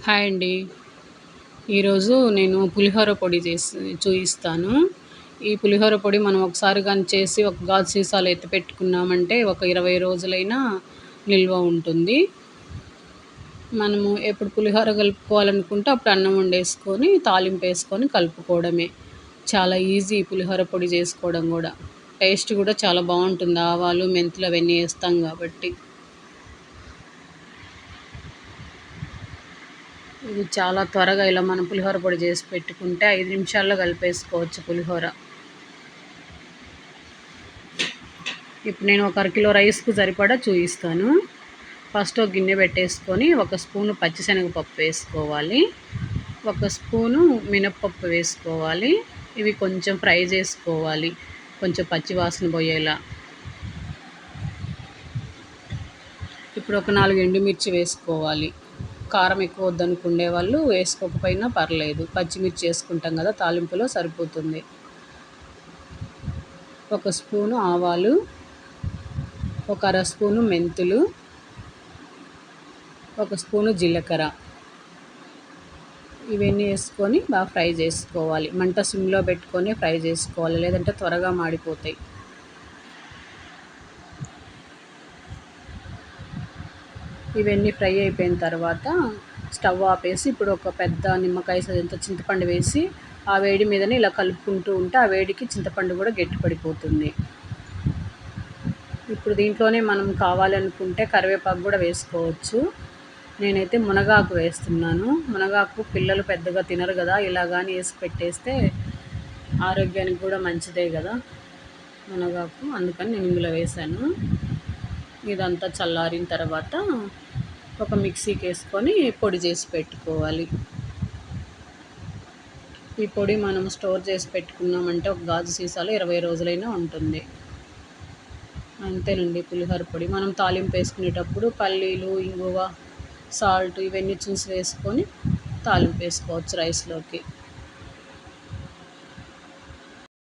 Hi అండి. ఈరోజు నేను పులిహోర పొడి చూయిస్తాను. ఈ పులిహోర పొడి మనం ఒకసారి గాని చేసి ఒక గాజు సీసాలో ఎత్తిపెట్టుకున్నామంటే ఒక 20 రోజులైనా నిల్వ ఉంటుంది. మనము ఎప్పుడు పులిహోర కలుపుకోవాలనుకుంటే అప్పుడు అన్నం వండేసుకొని, తాలింపేసుకొని కలుపుకోవడమే. చాలా ఈజీ పులిహోర పొడి చేసుకోవడం గూడా. టేస్ట్ గూడా చాలా బావుంటుంది. ఆవాలు, మెంతులు అవన్నీ ఏస్తాం గాబట్టి. ఇది చాలా త్వరగా ఇలా మనం పులిహోర పొడి చేసి పెట్టుకుంటే 5 నిమిషాల్లో కలిపేసుకోవచ్చు పులిహోర. ఇప్పుడు నేను ఒక అరకిలో రైస్‌కు సరిపడా చూయిస్తాను. ఫస్ట్ ఒక గిన్నె పెట్టేసుకొని ఒక స్పూను పచ్చిశనగపప్పు వేసుకోవాలి. ఒక స్పూను మినప్పప్పు వేసుకోవాలి. ఇవి కొంచెం ఫ్రై చేసుకోవాలి. కొంచెం పచ్చి వాసన పోయేలా. ఇప్పుడు ఒక 4 ఎండుమిర్చి వేసుకోవాలి. కారం ఎక్కువ వద్దనుకునే వాళ్ళు వేసుకోకపోయినా పర్లేదు. పచ్చిమిర్చి వేసుకుంటాం కదా తాలింపులో సరిపోతుంది. ఒక స్పూను ఆవాలు, ఒక అర స్పూను మెంతులు, ఒక స్పూను జీలకర్ర ఇవన్నీ వేసుకొని బాగా ఫ్రై చేసుకోవాలి. మంట సిమ్లో పెట్టుకొని ఫ్రై చేసుకోవాలి, లేదంటే త్వరగా మాడిపోతాయి. ఇవన్నీ ఫ్రై అయిపోయిన తర్వాత స్టవ్ ఆపేసి ఇప్పుడు ఒక పెద్ద నిమ్మకాయ సైజంత చింతపండు వేసి ఆ వేడి మీదనే ఇలా కలుపుకుంటూ ఉంటే ఆ వేడికి చింతపండు కూడా గట్టిపడిపోతుంది. ఇప్పుడు దీంట్లోనే మనం కావాలనుకుంటే కరివేపాకు కూడా వేసుకోవచ్చు. నేనైతే మునగాకు వేస్తున్నాను. మునగాకు పిల్లలు పెద్దగా తినరు కదా, ఇలా కానీ వేసి పెట్టేస్తే ఆరోగ్యానికి కూడా మంచిదే కదా మునగాకు, అందుకని నేను ఇందులో వేసాను. ఇదంతా చల్లారిన తర్వాత ఒక మిక్సీకి వేసుకొని పొడి చేసి పెట్టుకోవాలి. ఈ పొడి మనం స్టోర్ చేసి పెట్టుకున్నామంటే ఒక గాజు సీసాలో 20 రోజులైనా ఉంటుంది. అంతేనండి పులిహోర పొడి. మనం తాలింపు వేసుకునేటప్పుడు పల్లీలు, ఇంగువ, సాల్ట్ ఇవన్నీ చూసి వేసుకొని తాలింపు వేసుకోవచ్చు రైస్లోకి.